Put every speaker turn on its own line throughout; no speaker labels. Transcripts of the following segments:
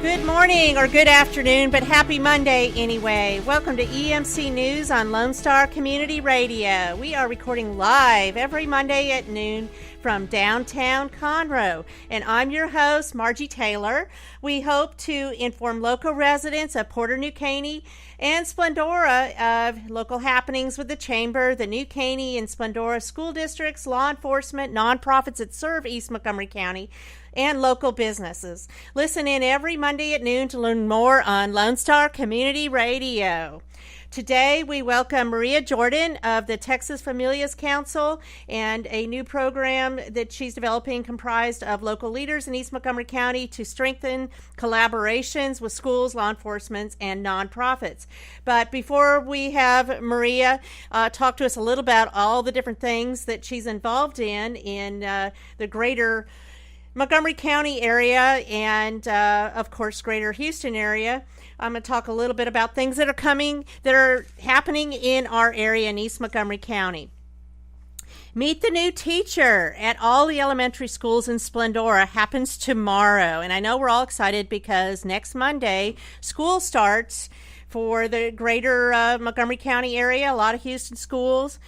Good morning or good afternoon, but happy Monday anyway. Welcome to EMC News on Lone Star Community Radio. We are recording live every Monday at noon from downtown Conroe, and I'm your host, Margie Taylor. We hope to inform local residents of Porter, New Caney, and Splendora of local happenings with the Chamber, the New Caney and Splendora school districts, law enforcement, nonprofits that serve East Montgomery County, and local businesses. Listen in every Monday at noon to learn more on Lone Star Community Radio. Today, we welcome Maria Jordan of the Texas Familias Council and a new program that she's developing comprised of local leaders in East Montgomery County to strengthen collaborations with schools, law enforcement, and nonprofits. But before we have Maria talk to us a little about all the different things that she's involved in the greater Montgomery County area and, of course, greater Houston area, I'm going to talk a little bit about things that are happening in our area in East Montgomery County. Meet the new teacher at all the elementary schools in Splendora happens tomorrow. And I know we're all excited because next Monday, school starts for the greater Montgomery County area, a lot of Houston schools.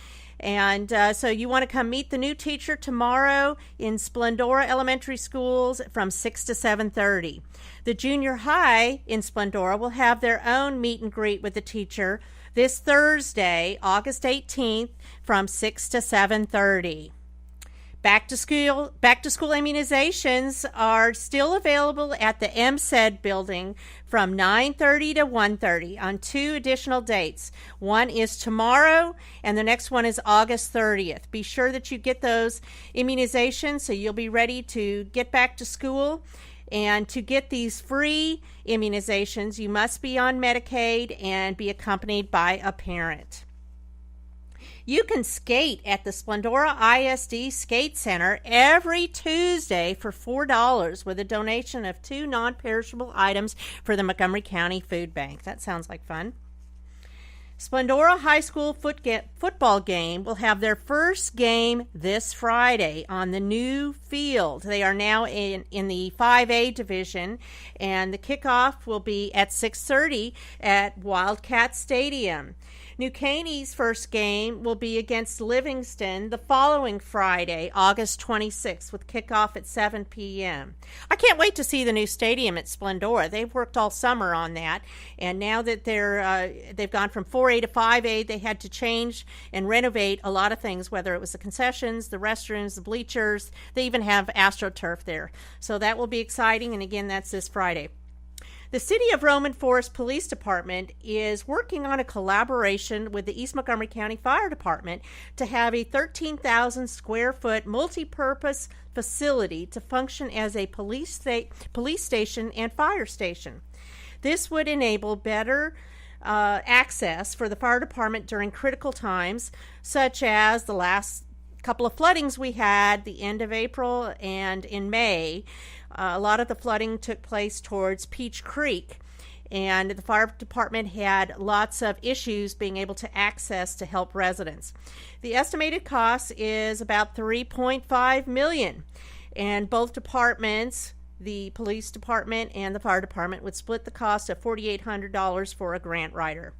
And so you want to come meet the new teacher tomorrow in Splendora Elementary Schools from 6 to 7:30. The junior high in Splendora will have their own meet and greet with the teacher this Thursday, August 18th, from 6 to 7:30. Back to school immunizations are still available at the MCED building from 9:30 to 1:30 on two additional dates. One is tomorrow and the next one is August 30th. Be sure that you get those immunizations so you'll be ready to get back to school. And to get these free immunizations, you must be on Medicaid and be accompanied by a parent. You can skate at the Splendora ISD Skate Center every Tuesday for $4 with a donation of 2 non-perishable items for the Montgomery County Food Bank. That sounds like fun. Splendora High School football game will have their first game this Friday on the new field. They are now in the 5A division, and the kickoff will be at 6:30 at Wildcat Stadium. New Caney's first game will be against Livingston the following Friday, August 26th, with kickoff at 7 p.m. I can't wait to see the new stadium at Splendora. They've worked all summer on that, and now that they've gone from 4A to 5A, they had to change and renovate a lot of things, whether it was the concessions, the restrooms, the bleachers. They even have AstroTurf there. So that will be exciting, and again, that's this Friday. The City of Roman Forest Police Department is working on a collaboration with the East Montgomery County Fire Department to have a 13,000 square foot multi-purpose facility to function as a police station and fire station. This would enable better access for the fire department during critical times, such as the last couple of floodings we had, the end of April and in May. A lot of the flooding took place towards Peach Creek, and the fire department had lots of issues being able to access to help residents. The estimated cost is about $3.5 million, and both departments, the police department and the fire department, would split the cost of $4,800 for a grant writer.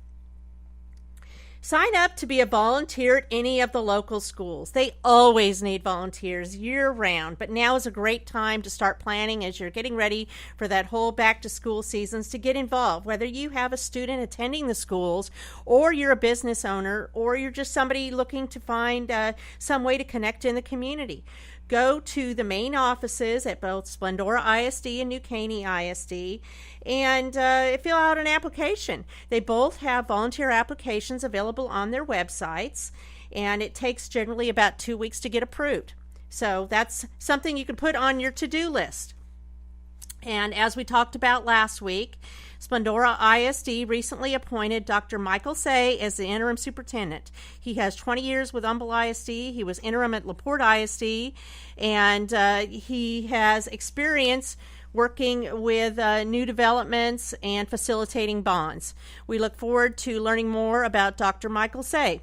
Sign up to be a volunteer at any of the local schools. They always need volunteers year-round, but now is a great time to start planning as you're getting ready for that whole back-to-school seasons to get involved. Whether you have a student attending the schools, or you're a business owner, or you're just somebody looking to find some way to connect in the community. Go to the main offices at both Splendora ISD and New Caney ISD and fill out an application. They both have volunteer applications available on their websites, and it takes generally about 2 weeks to get approved. So that's something you can put on your to-do list. And as we talked about last week, Splendora ISD recently appointed Dr. Michael Say as the interim superintendent. He has 20 years with Humble ISD. He was interim at LaPorte ISD, and he has experience working with new developments and facilitating bonds. We look forward to learning more about Dr. Michael Say.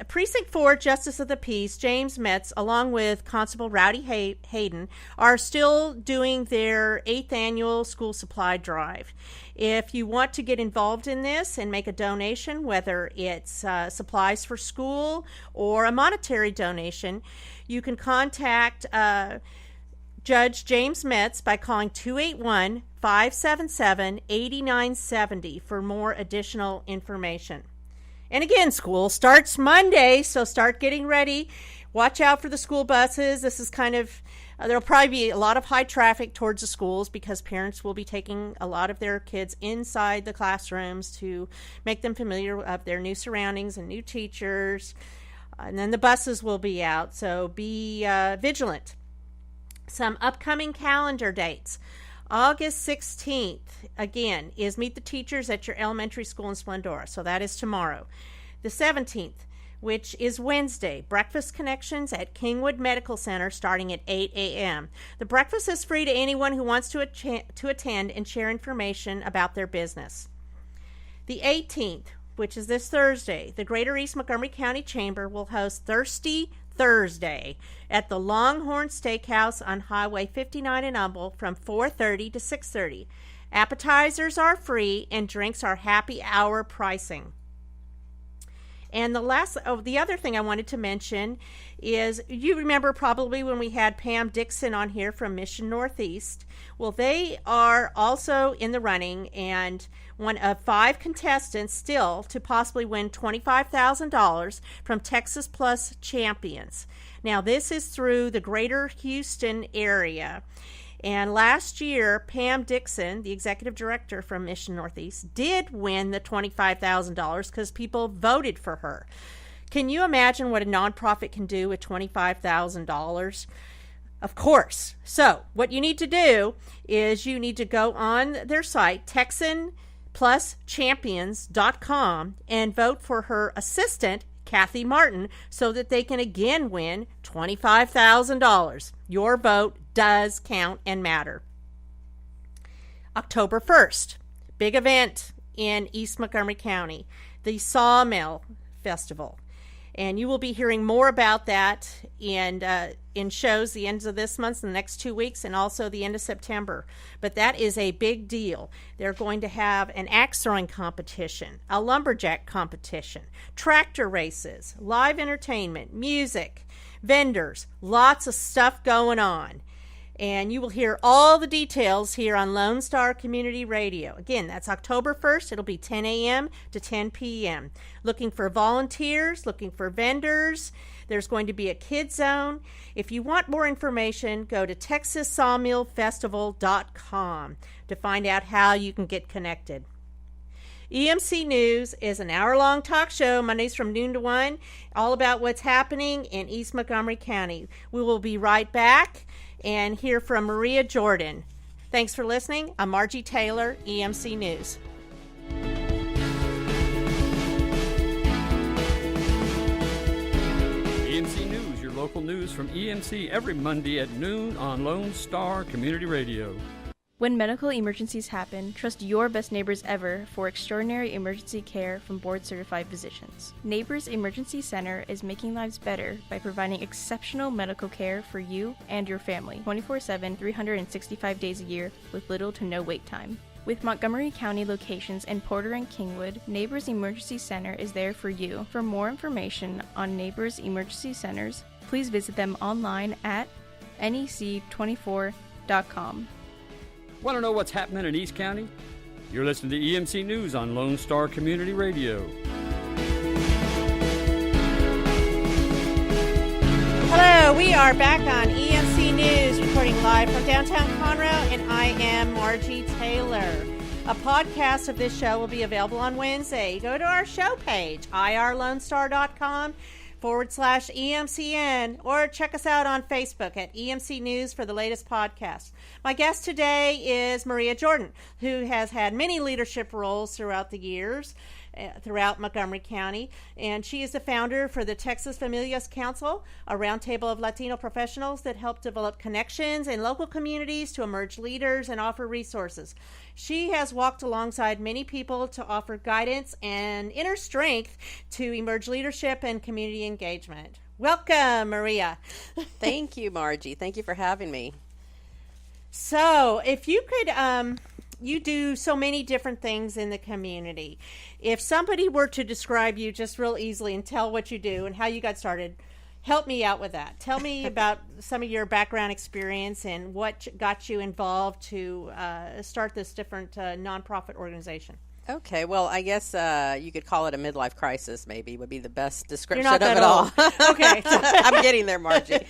Precinct 4 Justice of the Peace, James Metz, along with Constable Rowdy Hayden, are still doing their 8th annual school supply drive. If you want to get involved in this and make a donation, whether it's supplies for school or a monetary donation, you can contact Judge James Metz by calling 281-577-8970 for more additional information. And again, school starts Monday, so start getting ready. Watch out for the school buses. This is there'll probably be a lot of high traffic towards the schools because parents will be taking a lot of their kids inside the classrooms to make them familiar with their new surroundings and new teachers. And then the buses will be out, so be vigilant. Some upcoming calendar dates. August 16th, again, is Meet the Teachers at your elementary school in Splendora. So that is tomorrow. The 17th, which is Wednesday, Breakfast Connections at Kingwood Medical Center starting at 8 a.m. The breakfast is free to anyone who wants to attend and share information about their business. The 18th, which is this Thursday, the Greater East Montgomery County Chamber will host Thirsty Thursday at the Longhorn Steakhouse on Highway 59 in Humble from 4:30 to 6:30. Appetizers are free and drinks are happy hour pricing. And the other thing I wanted to mention is, you remember probably when we had Pam Dixon on here from Mission Northeast. Well, they are also in the running and one of 5 contestants still to possibly win $25,000 from Texas Plus Champions. Now, this is through the Greater Houston area. And last year, Pam Dixon, the executive director from Mission Northeast, did win the $25,000 because people voted for her. Can you imagine what a nonprofit can do with $25,000? Of course. So what you need to do is you need to go on their site, TexanPlusChampions.com, and vote for her assistant, Kathy Martin, so that they can again win $25,000. Your vote does count and matter. October 1st, big event in East Montgomery County, the Sawmill Festival. And you will be hearing more about that in shows the ends of this month, the next 2 weeks, and also the end of September. But that is a big deal. They're going to have an axe throwing competition, a lumberjack competition, tractor races, live entertainment, music, vendors, lots of stuff going on. And you will hear all the details here on Lone Star Community Radio. Again, that's October 1st. It'll be 10 a.m. to 10 p.m. Looking for volunteers, looking for vendors. There's going to be a kids zone. If you want more information, go to TexasSawmillFestival.com to find out how you can get connected. EMC News is an hour-long talk show, Mondays from noon to 1, all about what's happening in East Montgomery County. We will be right back and hear from Maria Jordan. Thanks for listening. I'm Margie Taylor, EMC News.
EMC News, your local news from EMC every Monday at noon on Lone Star Community Radio.
When medical emergencies happen, trust your best neighbors ever for extraordinary emergency care from board-certified physicians. Neighbors Emergency Center is making lives better by providing exceptional medical care for you and your family, 24/7, 365 days a year, with little to no wait time. With Montgomery County locations in Porter and Kingwood, Neighbors Emergency Center is there for you. For more information on Neighbors Emergency Centers, please visit them online at nec24.com.
Want to know what's happening in East County? You're listening to EMC News on Lone Star Community Radio.
Hello, we are back on EMC News, recording live from downtown Conroe, and I am Margie Taylor. A podcast of this show will be available on Wednesday. Go to our show page, irlonestar.com/EMCN, or check us out on Facebook at EMC News for the latest podcast. My guest today is Maria Jordan, who has had many leadership roles throughout the years throughout Montgomery County. And she is the founder for the Texas Familias Council, a roundtable of Latino professionals that help develop connections in local communities to emerge leaders and offer resources. She has walked alongside many people to offer guidance and inner strength to emerge leadership and community engagement. Welcome, Maria.
Thank you, Margie. Thank you for having me.
So, if you could, you do so many different things in the community. If somebody were to describe you just real easily and tell what you do and how you got started, help me out with that. Tell me about some of your background experience and what got you involved to start this different nonprofit organization.
Okay, well, I guess you could call it a midlife crisis, maybe, would be the best description
You're not
of
that
it all.
old. Okay.
I'm getting there, Margie.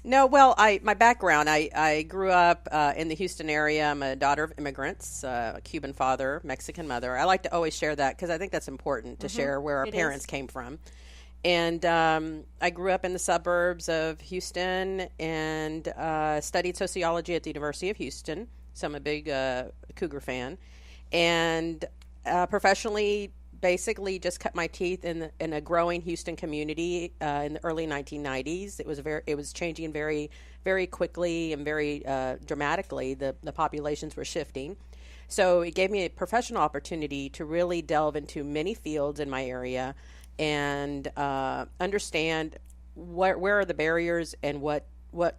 No, well, my background, I grew up in the Houston area. I'm a daughter of immigrants, a Cuban father, Mexican mother. I like to always share that because I think that's important to share where our parents came from. And I grew up in the suburbs of Houston and studied sociology at the University of Houston. So I'm a big Cougar fan. And professionally, basically just cut my teeth in a growing Houston community in the early 1990s. It was changing very, very quickly and very dramatically. The populations were shifting. So it gave me a professional opportunity to really delve into many fields in my area and understand where are the barriers and what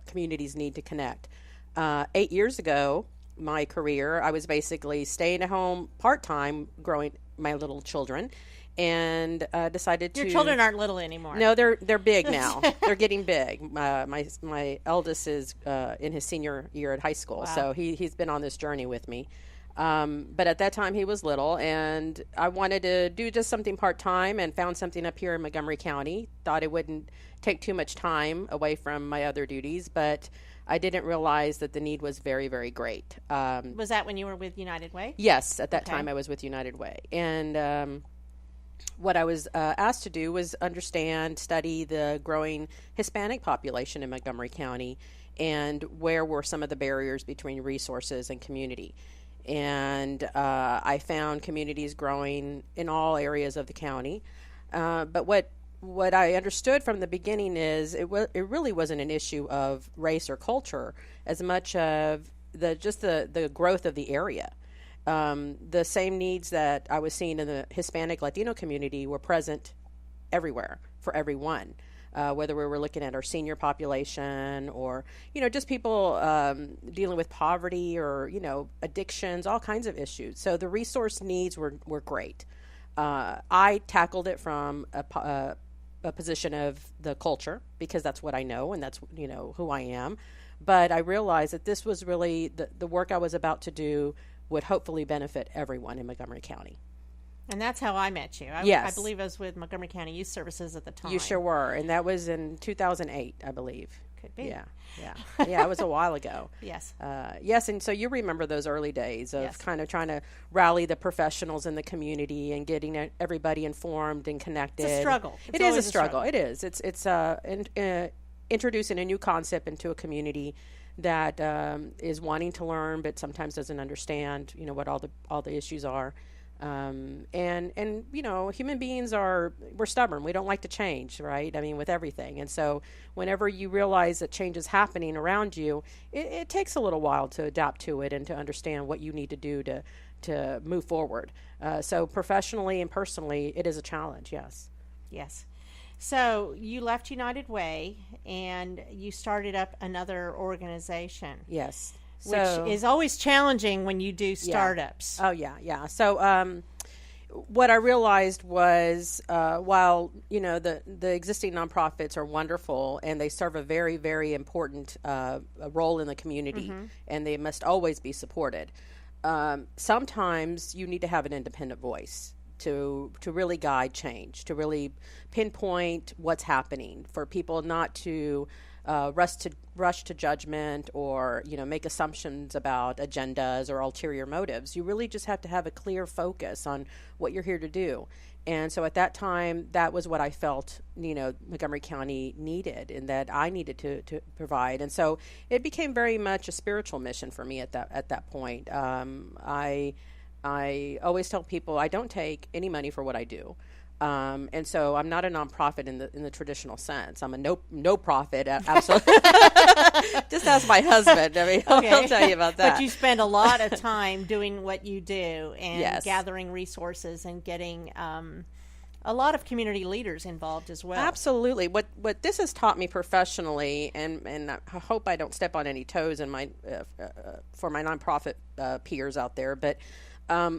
communities need to connect. 8 years ago, my career, I was basically staying at home part-time, growing my little children, and decided to...
Your children aren't little anymore.
No, they're big now. They're getting big. My eldest is in his senior year at high school,
Wow.
so he's been on this journey with me. But at that time, he was little, and I wanted to do just something part-time and found something up here in Montgomery County. Thought it wouldn't take too much time away from my other duties, but I didn't realize that the need was very, very great.
Was that when you were with United Way?
Yes, at that time I was with United Way. And what I was asked to do was study the growing Hispanic population in Montgomery County and where were some of the barriers between resources and community. And I found communities growing in all areas of the county. But what I understood from the beginning is it really wasn't an issue of race or culture as much of the growth of the area. The same needs that I was seeing in the Hispanic Latino community were present everywhere for everyone. Whether we were looking at our senior population or, just people dealing with poverty or, addictions, all kinds of issues. So the resource needs were great. I tackled it from a position of the culture because that's what I know and that's, who I am. But I realized that this was really the work I was about to do would hopefully benefit everyone in Montgomery County.
And that's how I met you.
Yes.
I believe I was with Montgomery County Youth Services at the time.
You sure were. And that was in 2008, I believe.
Could be.
Yeah. Yeah, it was a while ago.
Yes.
Yes, and so you remember those early days of kind of trying to rally the professionals in the community and getting everybody informed and connected.
It's a struggle.
It is a struggle. It is. It's introducing a new concept into a community that is wanting to learn but sometimes doesn't understand, what all the issues are. And human beings we're stubborn. We don't like to change, right? I mean, with everything. And so whenever you realize that change is happening around you, it takes a little while to adapt to it and to understand what you need to do to move forward. So professionally and personally, it is a challenge, yes.
Yes. So you left United Way and you started up another organization.
Yes.
Which is always challenging when you do startups.
Yeah. Oh, yeah. So what I realized was while, the existing nonprofits are wonderful and they serve a very, very important role in the community and they must always be supported, sometimes you need to have an independent voice to really guide change, to really pinpoint what's happening, for people not to rush to judgment or make assumptions about agendas or ulterior motives. You really just have to have a clear focus on what you're here to do. And so at that time, that was what I felt Montgomery County needed and that I needed to provide. And so it became very much a spiritual mission for me at that point. I I always tell people I don't take any money for what I do. And so I'm not a nonprofit in the traditional sense. I'm a no profit. Absolutely. Just ask my husband. I mean,
Okay.
he'll tell you about that.
But you spend a lot of time doing what you do and
Yes.
gathering resources and getting a lot of community leaders involved as well.
Absolutely. What this has taught me professionally, and I hope I don't step on any toes in my for my nonprofit peers out there, but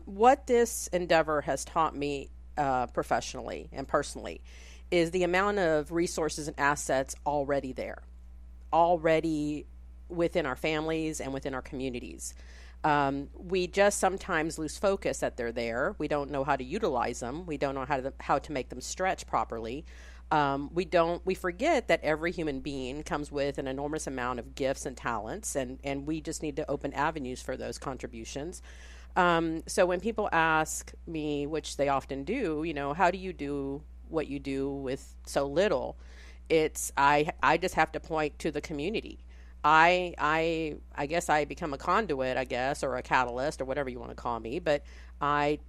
what this endeavor has taught me professionally and personally is the amount of resources and assets already there, already within our families and within our communities. We just sometimes lose focus that they're there. We don't know how to utilize them. We don't know how to make them stretch properly. We forget that every human being comes with an enormous amount of gifts and talents, and we just need to open avenues for those contributions. So when people ask me, which they often do, how do you do what you do with so little? I just have to point to the community. I guess I become a conduit, or a catalyst, or whatever you want to call me. But I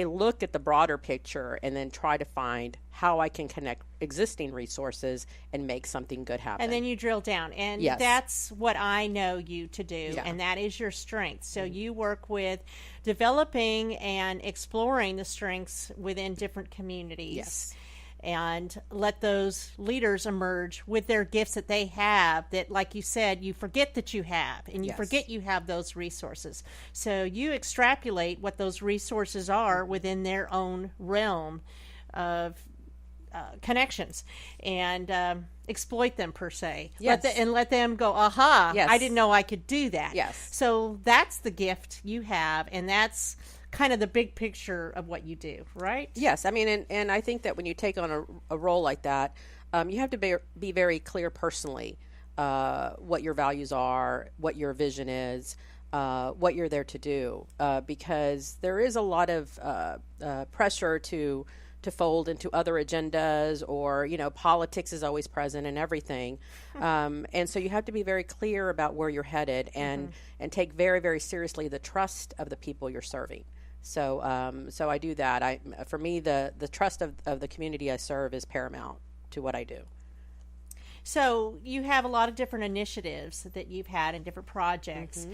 look at the broader picture and then try to find how I can connect existing resources and make something good happen.
And then you drill down. And
Yes.
that's what I know you to do.
Yeah.
And that is your strength. So you work with developing and exploring the strengths within different communities.
Yes.
And let those leaders emerge with their gifts that they have that, like you said, you forget that you have, and you
Yes.
forget you have those resources. So you extrapolate what those resources are within their own realm of connections and exploit them, per se.
Yes.
Let them go, aha,
Yes.
I didn't know I could do that.
Yes.
So that's the gift you have, and that's kind of the big picture of what you do, right?
Yes, I mean, and I think that when you take on a role like that, you have to be very clear personally what your values are, what your vision is, what you're there to do, because there is a lot of pressure to fold into other agendas, or politics is always present in everything, and so you have to be very clear about where you're headed and take very, very seriously the trust of the people you're serving. So I do that. For me, the trust of the community I serve is paramount to what I do.
So you have a lot of different initiatives that you've had and different projects.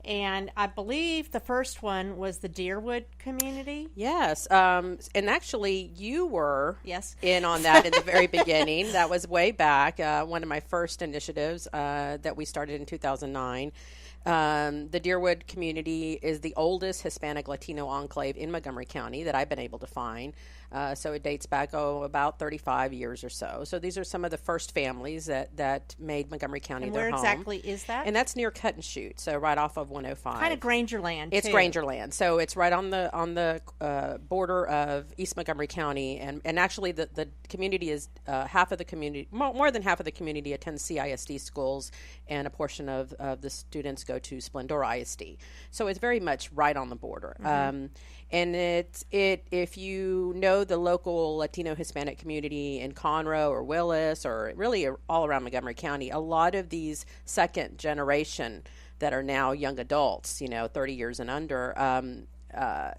And I believe the first one was the Deerwood community.
Yes. And actually, you were
Yes.
in on that in the very beginning. That was way back, one of my first initiatives that we started in 2009. The Deerwood community is the oldest Hispanic Latino enclave in Montgomery County that I've been able to find. So it dates back, about 35 years or so. So these are some of the first families that made Montgomery County
And
their
where
home.
exactly is that?
And that's near Cut and Shoot, so right off of 105.
Kind of Grangerland,
It's
too.
Grangerland, so it's right on the border of East Montgomery County, and actually the community is half of the community, more than half of the community attends CISD schools, and a portion of the students go to Splendora ISD. So it's very much right on the border. And if you know the local Latino Hispanic community in Conroe or Willis, or really all around Montgomery County, a lot of these second generation that are now young adults, 30 years and under,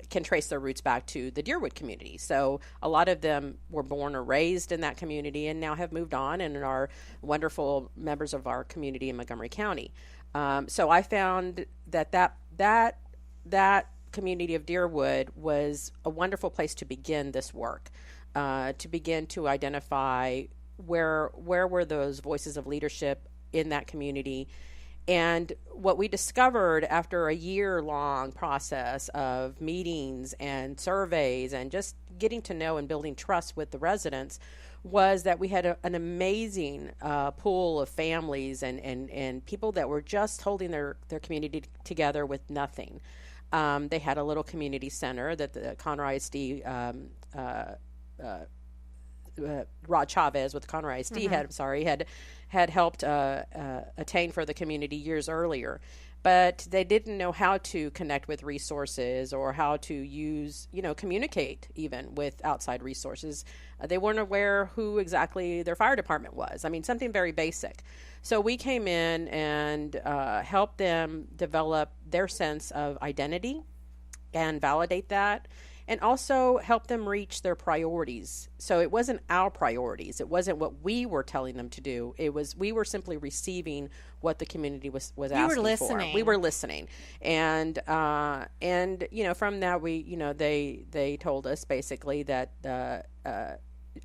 can trace their roots back to the Deerwood community. So a lot of them were born or raised in that community and now have moved on and are wonderful members of our community in Montgomery County. So I found that community of Deerwood was a wonderful place to begin this work, to begin to identify where were those voices of leadership in that community. And what we discovered after a year-long process of meetings and surveys and just getting to know and building trust with the residents was that we had an amazing pool of families and people that were just holding their community together with nothing. They had a little community center that the Conroe ISD, Rod Chavez with Conroe ISD had helped attain for the community years earlier. But they didn't know how to connect with resources or how to use, communicate even with outside resources. They weren't aware who exactly their fire department was. I mean, something very basic. So we came in and helped them develop their sense of identity and validate that, and also help them reach their priorities. So it wasn't our priorities. It wasn't what we were telling them to do. It was, we were simply receiving what the community was asking for.
listening.
We were listening. And from that, they told us basically that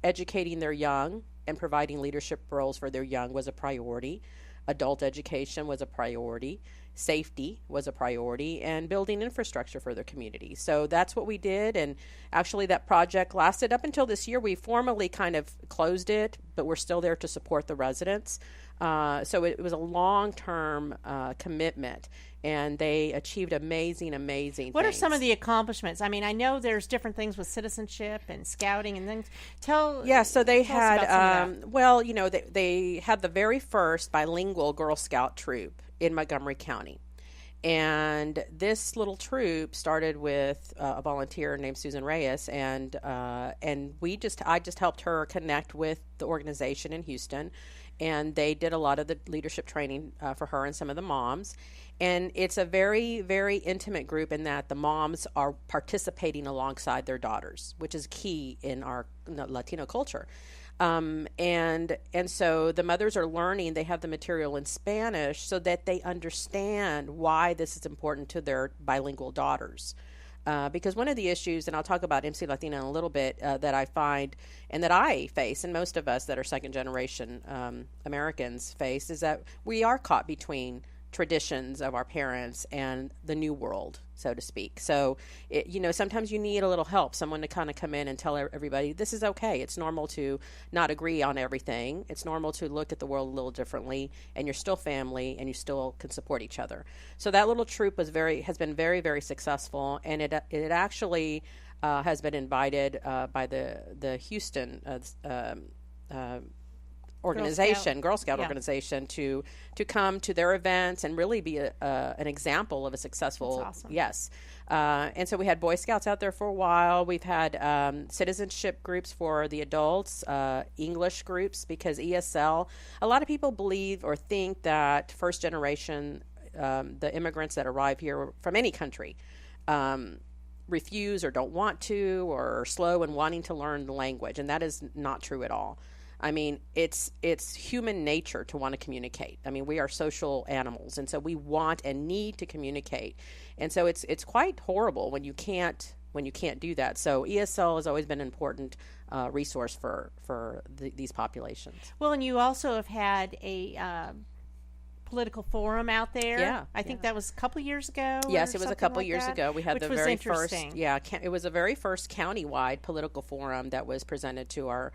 educating their young and providing leadership roles for their young was a priority. Adult education was a priority. Safety was a priority, and building infrastructure for their community. So that's what we did, and actually that project lasted up until this year. We formally kind of closed it, but we're still there to support the residents. So it was a long-term commitment, and they achieved amazing
What
things.
are some of the accomplishments? I mean, I know there's different things with citizenship and scouting and things. So they
had, they had the very first bilingual Girl Scout troop in Montgomery County. And this little troop started with a volunteer named Susan Reyes, and I just helped her connect with the organization in Houston, and they did a lot of the leadership training for her and some of the moms. And it's a very, very intimate group in that the moms are participating alongside their daughters, which is key in our Latino culture. And so the mothers are learning, they have the material in Spanish so that they understand why this is important to their bilingual daughters. Because one of the issues, and I'll talk about MCLatina in a little bit, that I find and that I face, and most of us that are second generation Americans face, is that we are caught between traditions of our parents and the new world, so to speak. So, sometimes you need a little help, someone to kind of come in and tell everybody, this is okay. It's normal to not agree on everything. It's normal to look at the world a little differently, and you're still family, and you still can support each other. So that little troop has been very, very successful, and it actually has been invited by the Houston organization, Girl Scout organization, to come to their events and really be an example of a successful.
That's awesome.
Yes. And so we had Boy Scouts out there for a while. We've had citizenship groups for the adults, English groups, because ESL, a lot of people believe or think that first generation, the immigrants that arrive here from any country, refuse or don't want to, or are slow in wanting to learn the language. And that is not true at all. I mean, it's human nature to want to communicate. I mean, we are social animals, and so we want and need to communicate. And so it's quite horrible when you can't do that. So ESL has always been an important resource for these populations.
Well, and you also have had a political forum out there.
Yeah,
I think that was a couple years ago.
Yes, it was a couple years ago. We had
which
the
was
very
interesting.
first. Yeah, it was the very first countywide political forum that was presented to our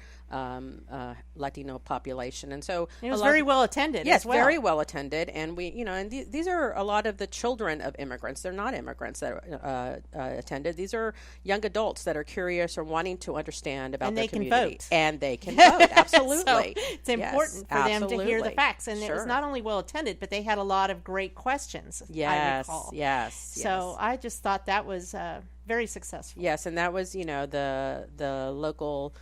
Latino population, and so
it was very well attended.
Yes,
as well.
very well attended, and these are a lot of the children of immigrants. They're not immigrants that attended. These are young adults that are curious or wanting to understand about their community,
and they
can vote. Absolutely,
so it's important for them to hear the facts, and it was not only well attended, but they had a lot of great questions. I recall.
Yes.
So I just thought that was very successful.
Yes, and that was the local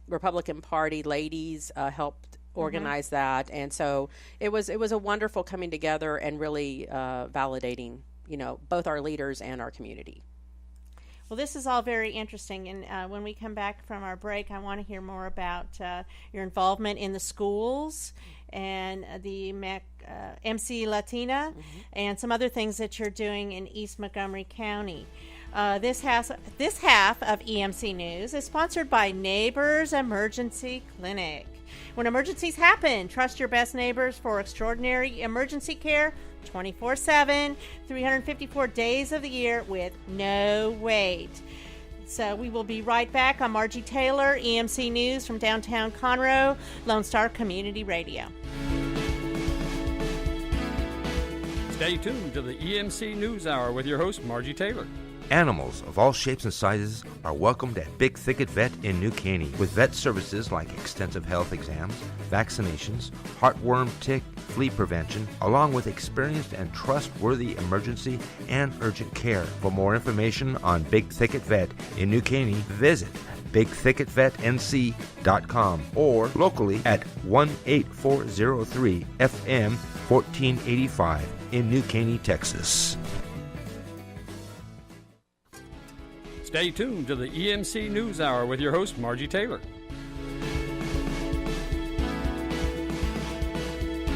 Republican Party ladies helped organize that, and so it was a wonderful coming together and really validating both our leaders and our community.
Well, this is all very interesting, and when we come back from our break, I want to hear more about your involvement in the schools and the MCLatina and some other things that you're doing in East Montgomery County. This half of EMC News is sponsored by Neighbors Emergency Clinic. When emergencies happen, trust your best neighbors for extraordinary emergency care 24/7, 354 days of the year with no wait. So we will be right back on Margie Taylor, EMC News from downtown Conroe, Lone Star Community Radio.
Stay tuned to the EMC News Hour with your host, Margie Taylor.
Animals of all shapes and sizes are welcomed at Big Thicket Vet in New Caney with vet services like extensive health exams, vaccinations, heartworm, tick, flea prevention, along with experienced and trustworthy emergency and urgent care. For more information on Big Thicket Vet in New Caney, visit bigthicketvetnc.com or locally at 18403 FM 1485 in New Caney, Texas.
Stay tuned to the EMC News Hour with your host, Margie Taylor.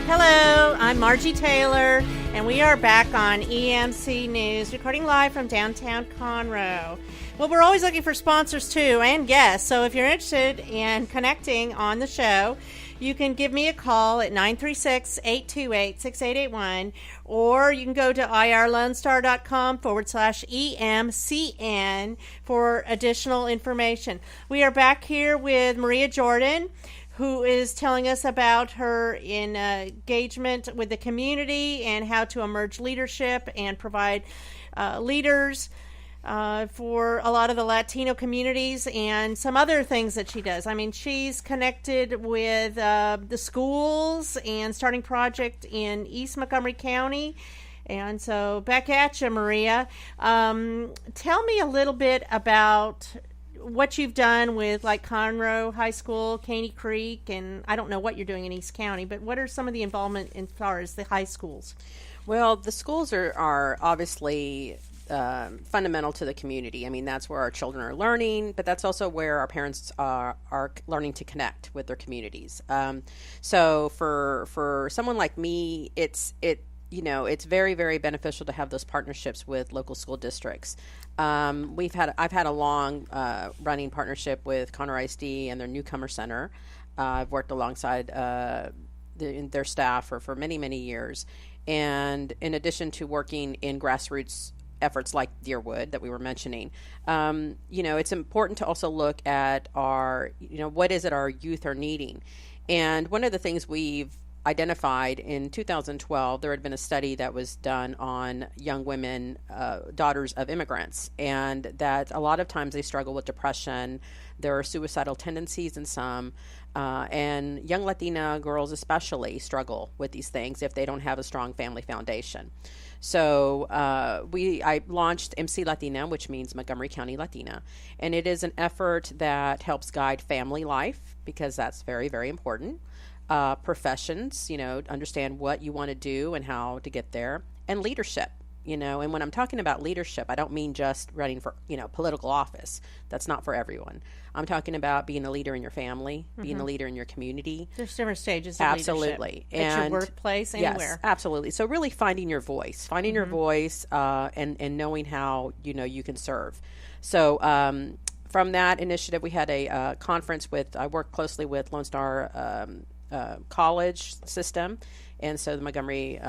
Hello, I'm Margie Taylor, and we are back on EMC News, recording live from downtown Conroe. Well, we're always looking for sponsors, too, and guests, so if you're interested in connecting on the show, you can give me a call at 936-828-6881, or you can go to irlonestar.com/EMCN for additional information. We are back here with Maria Jordan, who is telling us about her engagement with the community and how to emerge leadership and provide leaders for a lot of the Latino communities and some other things that she does. I mean, she's connected with the schools and starting project in East Montgomery County. And so back at you, Maria. Tell me a little bit about what you've done with like Conroe High School, Caney Creek, and I don't know what you're doing in East County, but what are some of the involvement as far as the high schools?
Well, the schools are obviously fundamental to the community. I mean, that's where our children are learning, but that's also where our parents are learning to connect with their communities. So for someone like me, it's very, very beneficial to have those partnerships with local school districts. I've had a long running partnership with Conroe ISD and their Newcomer Center. I've worked alongside their staff for many, many years. And in addition to working in grassroots efforts like Deerwood that we were mentioning, it's important to also look at what is it our youth are needing. And one of the things we've identified in 2012, there had been a study that was done on young women, daughters of immigrants, and that a lot of times they struggle with depression. There are suicidal tendencies in some, and young Latina girls especially struggle with these things if they don't have a strong family foundation. So I launched MCLatina, which means Montgomery County Latina, and it is an effort that helps guide family life, because that's very, very important. Professions, understand what you want to do and how to get there, and leadership, and when I'm talking about leadership, I don't mean just running for, political office. That's not for everyone. I'm talking about being a leader in your family, being a leader in your community.
There's different stages of
absolutely.
leadership. At your workplace, anywhere.
Yes, absolutely. So really finding your voice, and knowing how, you can serve. So, from that initiative, we had a conference I worked closely with Lone Star college system, and so the Montgomery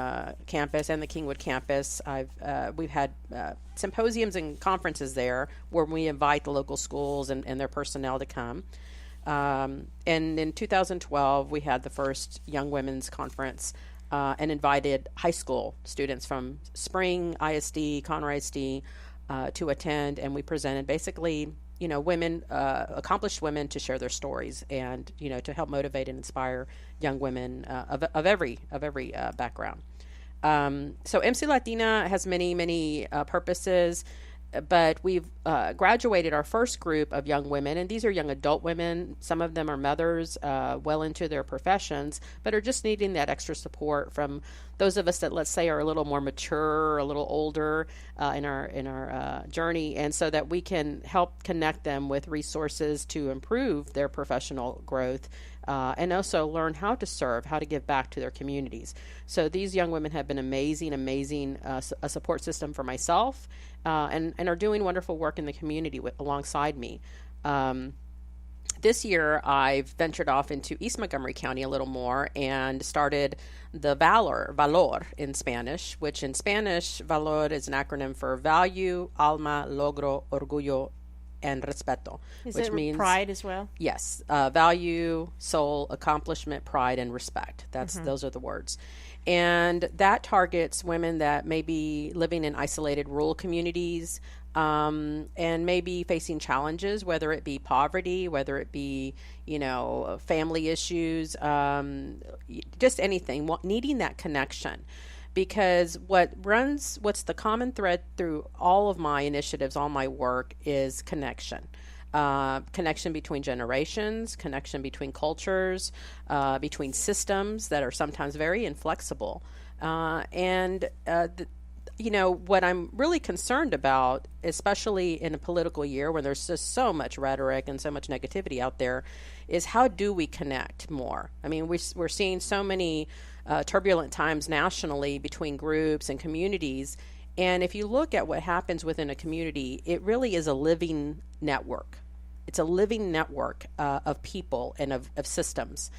campus and the Kingwood campus. We've had symposiums and conferences there where we invite the local schools and their personnel to come. And in 2012, we had the first Young Women's Conference and invited high school students from Spring ISD, Conroe ISD to attend, and we presented basically women, accomplished women, to share their stories and, to help motivate and inspire young women of every background. So MCLatina has many, many purposes, but we've graduated our first group of young women, and these are young adult women. Some of them are mothers well into their professions, but are just needing that extra support from those of us that, let's say, are a little more mature, a little older in our journey, and so that we can help connect them with resources to improve their professional growth, and also learn how to serve, how to give back to their communities. So these young women have been amazing a support system for myself, and are doing wonderful work in the community alongside me. This year, I've ventured off into East Montgomery County a little more and started the Valor in Spanish, which in Spanish, Valor is an acronym for Value, Alma, Logro, Orgullo, and Respeto.
Which means pride as well?
Yes. Value, soul, accomplishment, pride, and respect. Those are the words. And that targets women that may be living in isolated rural communities, and maybe facing challenges, whether it be poverty, whether it be, family issues, just anything, needing that connection. Because what's the common thread through all of my initiatives, all my work, is connection. Connection between generations, connection between cultures, between systems that are sometimes very inflexible. what I'm really concerned about, especially in a political year when there's just so much rhetoric and so much negativity out there, is how do we connect more? I mean, we're seeing so many turbulent times nationally between groups and communities. And if you look at what happens within a community, it really is a living network. It's a living network of people and of systems.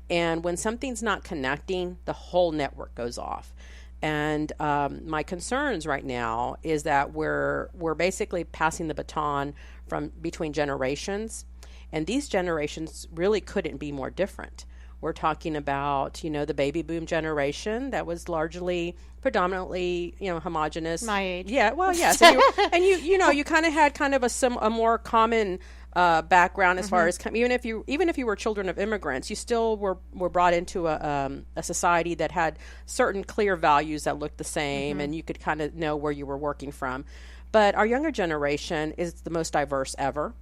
And when something's not connecting, the whole network goes off. And my concerns right now is that we're basically passing the baton from between generations, and these generations really couldn't be more different. We're talking about, the baby boom generation that was largely, predominantly, homogenous.
My age.
Yeah, well, yes. And you kind of had kind of a more common background as far as even if you were children of immigrants, you still were brought into a society that had certain clear values that looked the same, and you could kind of know where you were working from. But our younger generation is the most diverse ever,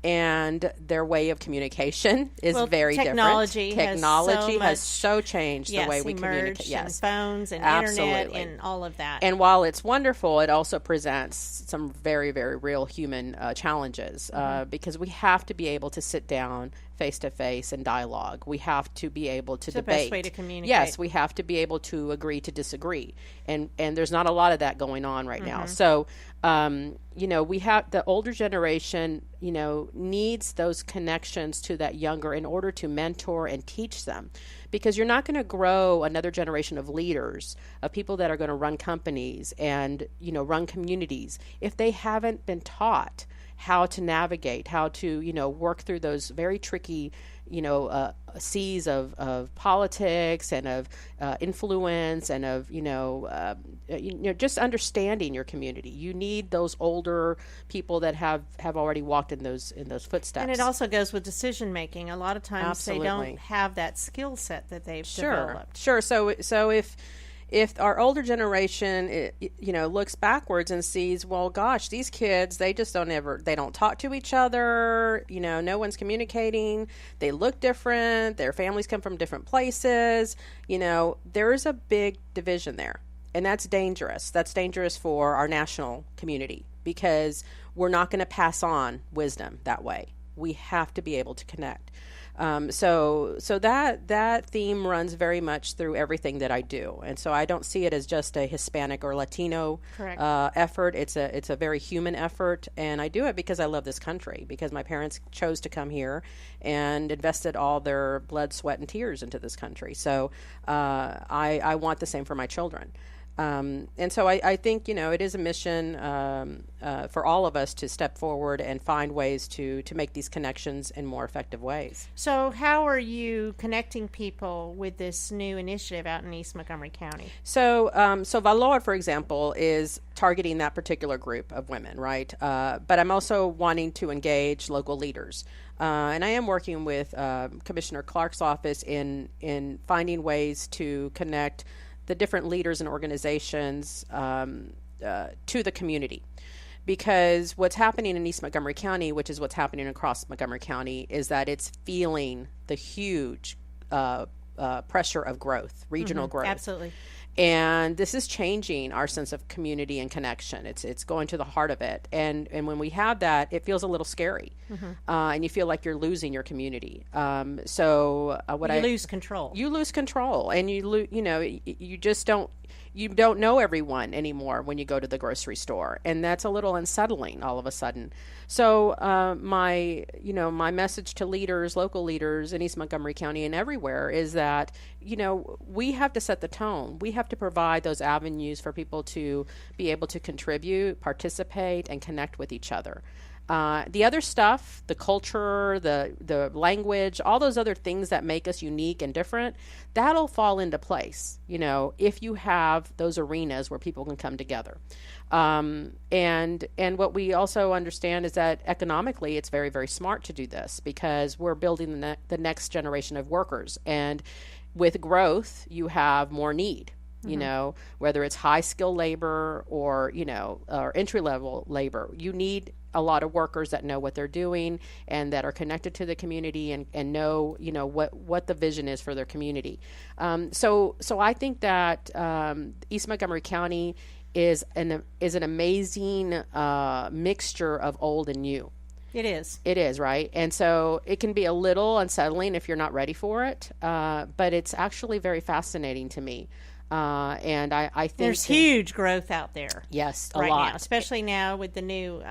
and their way of communication is very different. Technology has so changed the way we communicate.
Yes, and phones and internet and all of that.
And while it's wonderful, it also presents some very, very real human challenges because we have to be able to sit down face to face and dialogue. We have to be able to debate.
The best way to communicate.
Yes, we have to be able to agree to disagree, and there's not a lot of that going on right now. So, we have the older generation, needs those connections to that younger in order to mentor and teach them, because you're not going to grow another generation of leaders, of people that are going to run companies and run communities if they haven't been taught how to navigate, how to, work through those very tricky, seas of politics and of influence and of, just understanding your community. You need those older people that have already walked in those footsteps.
And it also goes with decision making. A lot of times they don't have that skill set that they've developed.
Sure. So if our older generation, looks backwards and sees, well, gosh, these kids, they just they don't talk to each other, no one's communicating, they look different, their families come from different places, there's a big division there. And that's dangerous. That's dangerous for our national community because we're not going to pass on wisdom that way. We have to be able to connect. So that theme runs very much through everything that I do, and so I don't see it as just a Hispanic or Latino effort. It's a very human effort, and I do it because I love this country, because my parents chose to come here and invested all their blood, sweat, and tears into this country. So I want the same for my children. And so I think, it is a mission for all of us to step forward and find ways to make these connections in more effective ways.
So how are you connecting people with this new initiative out in East Montgomery County?
So Valor, for example, is targeting that particular group of women, right? But I'm also wanting to engage local leaders. And I am working with Commissioner Clark's office in finding ways to connect the different leaders and organizations to the community. Because what's happening in East Montgomery County, which is what's happening across Montgomery County, is that it's feeling the huge pressure of growth, regional growth.
Absolutely.
And this is changing our sense of community and connection. It's going to the heart of it. And when we have that, it feels a little scary. And you feel like you're losing your community. You
lose control.
You lose control, and you just don't. You don't know everyone anymore when you go to the grocery store, and that's a little unsettling all of a sudden. So my message to leaders, local leaders in East Montgomery County and everywhere is that, we have to set the tone. We have to provide those avenues for people to be able to contribute, participate, and connect with each other. The other stuff, the culture, the language, all those other things that make us unique and different, that'll fall into place, if you have those arenas where people can come together. And what we also understand is that economically it's very, very smart to do this because we're building the next generation of workers. And with growth, you have more need. Whether it's high skill labor or entry level labor, you need a lot of workers that know what they're doing and that are connected to the community and know what the vision is for their community. So I think that East Montgomery County is an amazing mixture of old and new.
It is.
It is, right? And so it can be a little unsettling if you're not ready for it, but it's actually very fascinating to me. And I think
there's huge growth out there.
Yes, a
right
lot.
now, especially now with the new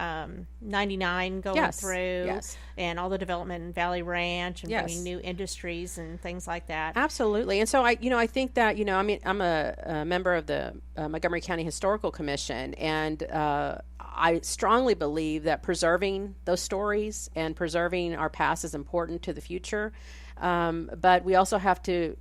99 going through, and all the development in Valley Ranch and bringing new industries and things like that.
Absolutely. And so I think that, I'm a member of the Montgomery County Historical Commission, and I strongly believe that preserving those stories and preserving our past is important to the future. But we also have to,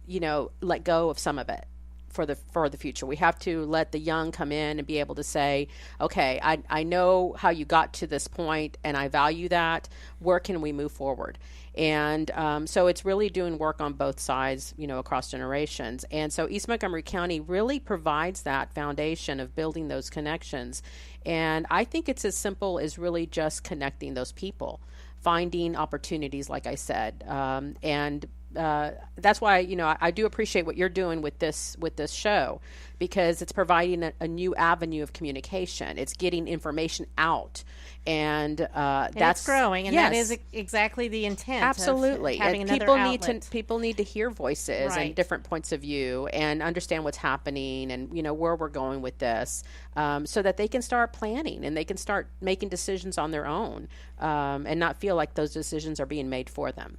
let go of some of it for the future. We have to let the young come in and be able to say, okay, I know how you got to this point, and I value that. Where can we move forward? And so it's really doing work on both sides, across generations. And so East Montgomery County really provides that foundation of building those connections. And I think it's as simple as really just connecting those people, finding opportunities, like I said, and that's why I do appreciate what you're doing with this show, because it's providing a new avenue of communication. It's getting information out, and that's
growing, and that is exactly the intent.
Absolutely,
of having
and
another outlet.
people need to hear voices and different points of view, and understand what's happening, and where we're going with this, so that they can start planning and they can start making decisions on their own, and not feel like those decisions are being made for them.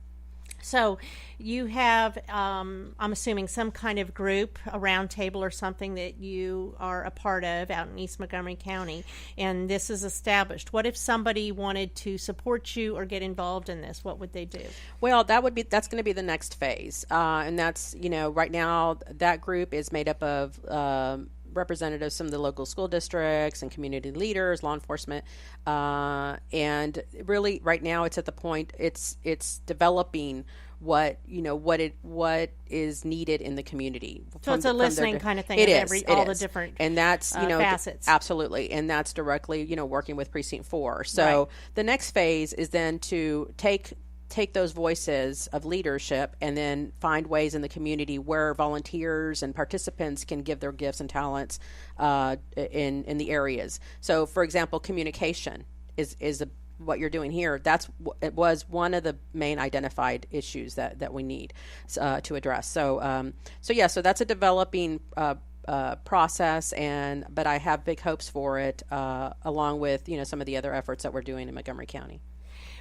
So you have, I'm assuming, some kind of group, a roundtable or something that you are a part of out in East Montgomery County, and this is established. What if somebody wanted to support you or get involved in this? What would they do?
Well, that's going to be the next phase, and that's, right now that group is made up of representatives from the local school districts and community leaders, law enforcement, and really right now it's at the point it's developing what is needed in the community.
So it's a listening kind of thing.
It
of
is
all the different
and that's
facets.
Absolutely, and that's directly working with Precinct 4. So the next phase is then to take those voices of leadership and then find ways in the community where volunteers and participants can give their gifts and talents in the areas. So, for example, communication is what you're doing here. It was one of the main identified issues that we need to address. So that's a developing process, but I have big hopes for it, along with some of the other efforts that we're doing in Montgomery County.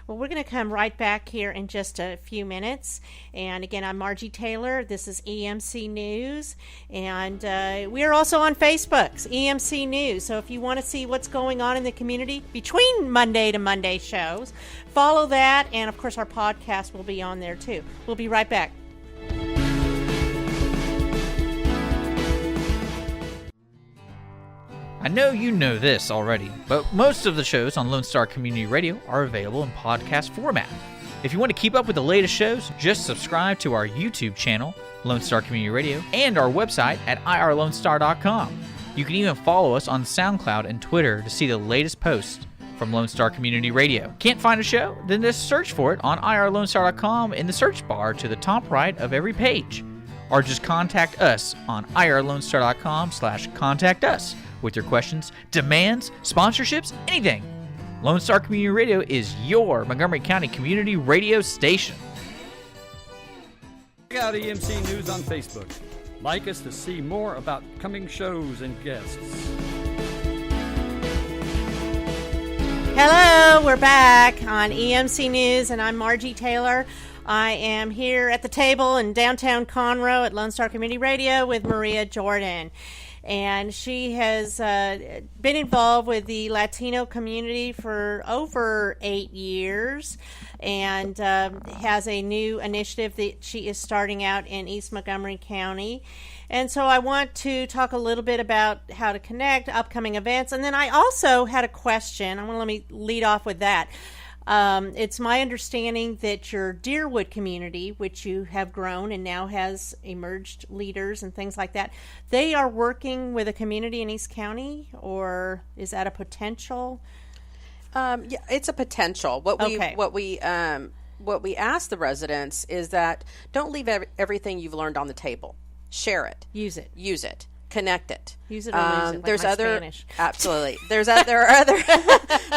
Well, we're going to come right back here in just a few minutes. And again, I'm Margie Taylor. This is EMC News. And we are also on Facebook's EMC News. So if you want to see what's going on in the community between Monday to Monday shows, follow that. And of course, our podcast will be on there too. We'll be right back.
I know you know this already, but most of the shows on Lone Star Community Radio are available in podcast format. If you want to keep up with the latest shows, just subscribe to our YouTube channel, Lone Star Community Radio, and our website at irlonestar.com. You can even follow us on SoundCloud and Twitter to see the latest posts from Lone Star Community Radio. Can't find a show? Then just search for it on irlonestar.com in the search bar to the top right of every page. Or just contact us on irlonestar.com/contact us with your questions, demands, sponsorships, anything. Lone Star Community Radio is your Montgomery County community radio station.
Check out EMC News on Facebook. Like us to see more about coming shows and guests.
Hello, we're back on EMC News, and I'm Margie Taylor. I am here at the table in downtown Conroe at Lone Star Community Radio with Maria Jordan. And she has been involved with the Latino community for over 8 years, and has a new initiative that she is starting out in East Montgomery County. And so I want to talk a little bit about how to connect, upcoming events, and then I also had a question. Let me lead off with that. It's my understanding that your Deerwood community, which you have grown and now has emerged leaders and things like that, they are working with a community in East County, or is that a potential?
Yeah, it's a potential. What we ask the residents is that don't leave everything you've learned on the table. Share it.
Use it.
connect it.
Use it or lose it, like
there's
my
other
Spanish.
Absolutely. There are other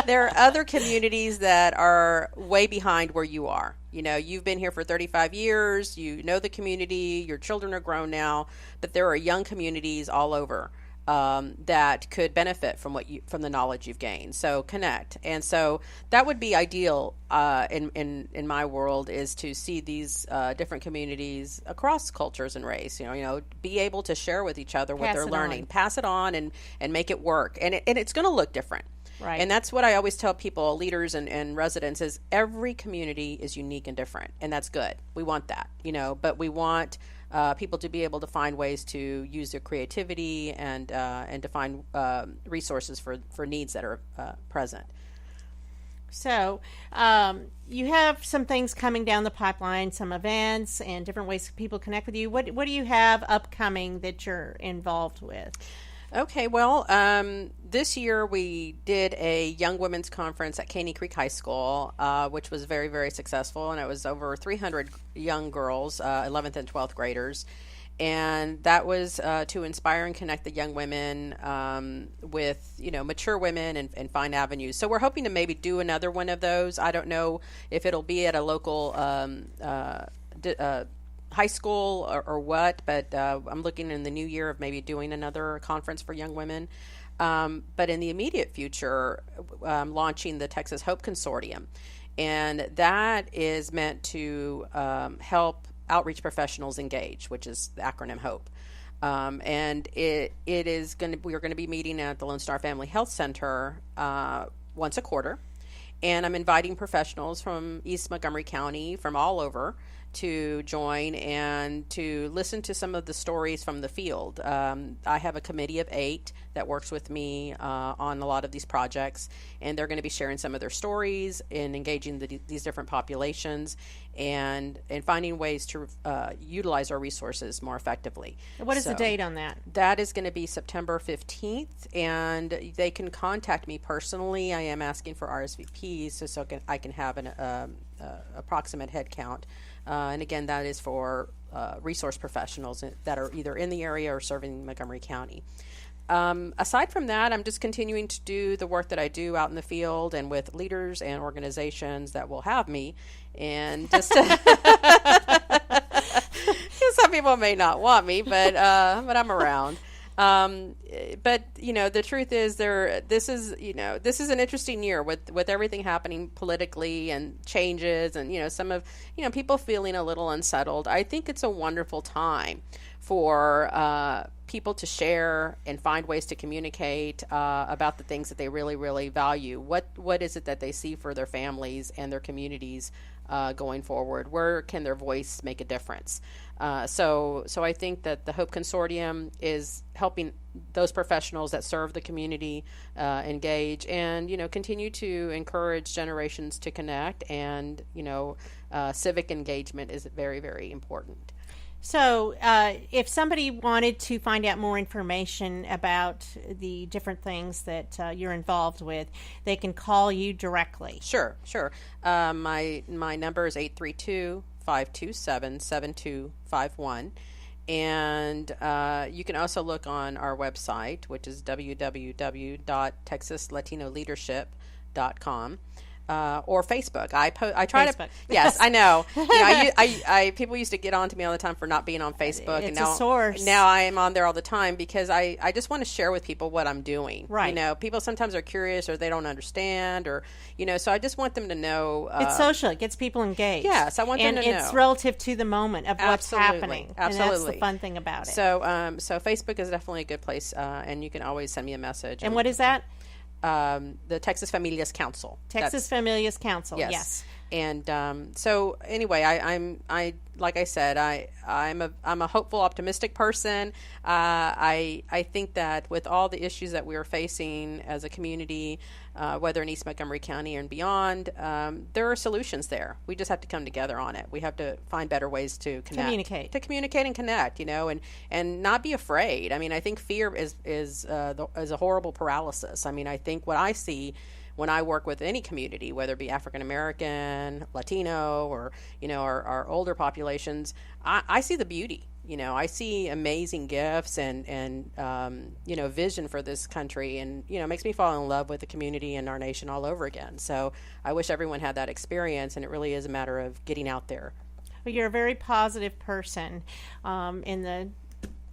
there are other communities that are way behind where you are. You've been here for 35 years. You know the community. Your children are grown now, but there are young communities all over that could benefit from from the knowledge you've gained. So connect, and so that would be ideal in my world, is to see these different communities across cultures and race. Be able to share with each other what they're learning, pass it on, and make it work. And it's going to look different.
Right.
And that's what I always tell people, leaders and residents, is every community is unique and different, and that's good. We want that, but we want people to be able to find ways to use their creativity and to find resources for needs that are present.
So you have some things coming down the pipeline, some events and different ways people connect with you. What do you have upcoming that you're involved with?
Okay, well, this year we did a Young Women's Conference at Caney Creek High School, which was very, very successful, and it was over 300 young girls, 11th and 12th graders, and that was to inspire and connect the young women with, mature women and find avenues. So we're hoping to maybe do another one of those. I don't know if it'll be at a local high school or what, but I'm looking in the new year of maybe doing another conference for young women. But in the immediate future, launching the Texas Hope Consortium. And that is meant to help outreach professionals engage, which is the acronym HOPE. And we're going to be meeting at the Lone Star Family Health Center once a quarter. And I'm inviting professionals from East Montgomery County, from all over, to join and to listen to some of the stories from the field. I have a committee of 8 that works with me on a lot of these projects, and they're going to be sharing some of their stories and engaging these different populations and finding ways to utilize our resources more effectively.
What is the date on that? That
is going to be September 15th, and they can contact me personally. I am asking for RSVPs so I can have an approximate head count. And again, that is for resource professionals that are either in the area or serving Montgomery County. Aside from that, I'm just continuing to do the work that I do out in the field and with leaders and organizations that will have me. And just some people may not want me, but I'm around. But the truth is this is an interesting year with everything happening politically and changes and, some of, people feeling a little unsettled. I think it's a wonderful time for, people to share and find ways to communicate, about the things that they really, really value. What is it that they see for their families and their communities, going forward? Where can their voice make a difference? So I think that the Hope Consortium is helping those professionals that serve the community engage and, continue to encourage generations to connect. And, civic engagement is very, very important.
So if somebody wanted to find out more information about the different things that you're involved with, they can call you directly.
Sure. My number is 832-527-7251. And you can also look on our website, which is www.texaslatinoleadership.com. Or Facebook. I try
Facebook.
Yes, I know. I people used to get on to me all the time for not being on Facebook.
It's
and now,
a source.
Now I am on there all the time because I just want to share with people what I'm doing.
Right.
People sometimes are curious or they don't understand or, so I just want them to know.
It's social. It gets people engaged.
Yes, I want them to know.
And it's relative to the moment of what's happening.
Absolutely.
And that's the fun thing about it.
So Facebook is definitely a good place, and you can always send me a message.
And what is that?
The Texas Familias Council.
Texas Familias Council.
Yes. And so anyway, I like I said, I'm a hopeful, optimistic person. I think that with all the issues that we are facing as a community, whether in East Montgomery County and beyond, there are solutions there. We just have to come together on it. We have to find better ways to communicate and connect, and not be afraid. I mean, I think fear is a horrible paralysis. I mean, I think what I see when I work with any community, whether it be African American, Latino, or our older populations, I see the beauty. I see amazing gifts and vision for this country, and it makes me fall in love with the community and our nation all over again. So I wish everyone had that experience, and it really is a matter of getting out there.
Well, you're a very positive person.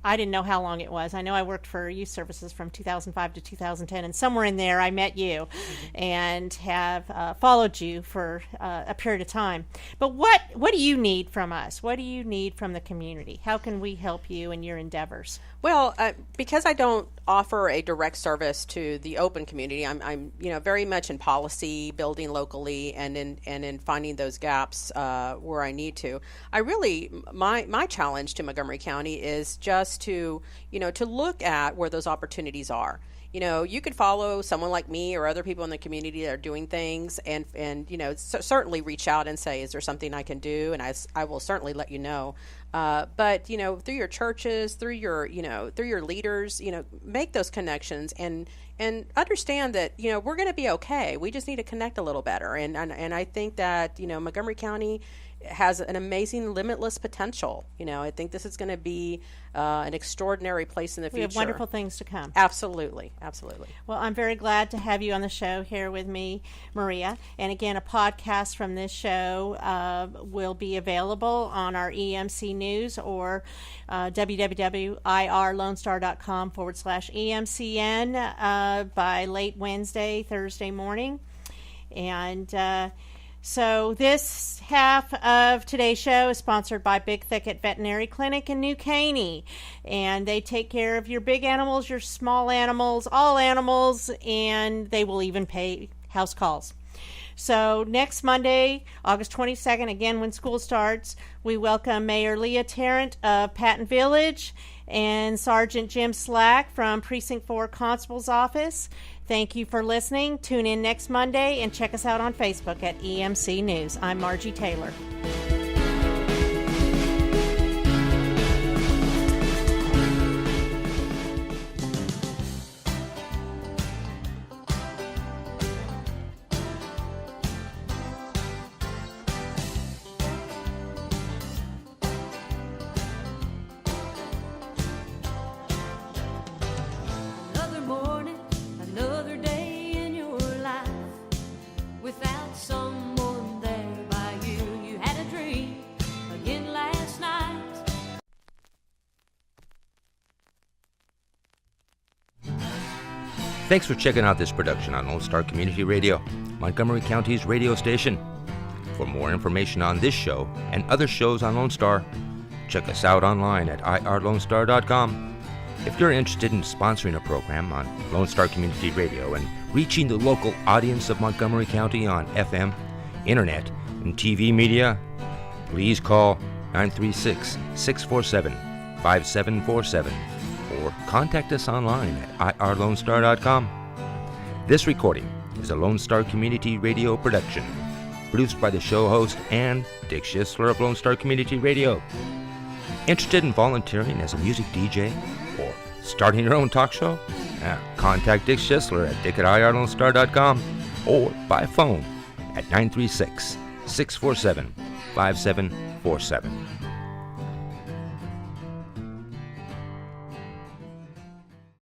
I didn't know how long it was. I know I worked for youth services from 2005 to 2010, and somewhere in there I met you and have followed you for a period of time. But what do you need from us? What do you need from the community? How can we help you in your endeavors?
Well, because I don't offer a direct service to the open community, I'm very much in policy building locally and in finding those gaps where I need to. My challenge to Montgomery County is just to look at where those opportunities are. You could follow someone like me or other people in the community that are doing things, and certainly reach out and say, is there something I can do? And I will certainly let you know. But through your churches, through your leaders, make those connections and understand that we're going to be okay. We just need to connect a little better. And I think that Montgomery County has an amazing, limitless potential. I think this is going to be an extraordinary place in the future.
We have wonderful things to come.
Absolutely.
Well, I'm very glad to have you on the show here with me, Maria. And again, a podcast from this show will be available on our EMC News or www.irlonestar.com/EMCN by late Wednesday, Thursday morning. And so this half of today's show is sponsored by Big Thicket Veterinary Clinic in New Caney, and they take care of your big animals, your small animals, all animals, and they will even pay house calls. So next Monday, August 22nd, again when school starts, we welcome Mayor Leah Tarrant of Patton Village and Sergeant Jim Slack from Precinct 4 Constable's Office. Thank you for listening. Tune in next Monday and check us out on Facebook at EMC News. I'm Margie Taylor.
Thanks for checking out this production on Lone Star Community Radio, Montgomery County's radio station. For more information on this show and other shows on Lone Star, check us out online at irlonestar.com. If you're interested in sponsoring a program on Lone Star Community Radio and reaching the local audience of Montgomery County on FM, internet, and TV media, please call 936-647-5747 or contact us online at irlonestar.com. This recording is a Lone Star Community Radio production, produced by the show host and Dick Schisler of Lone Star Community Radio. Interested in volunteering as a music DJ or starting your own talk show? Contact Dick Schisler at dick@irlonestar.com or by phone at 936-647-5747.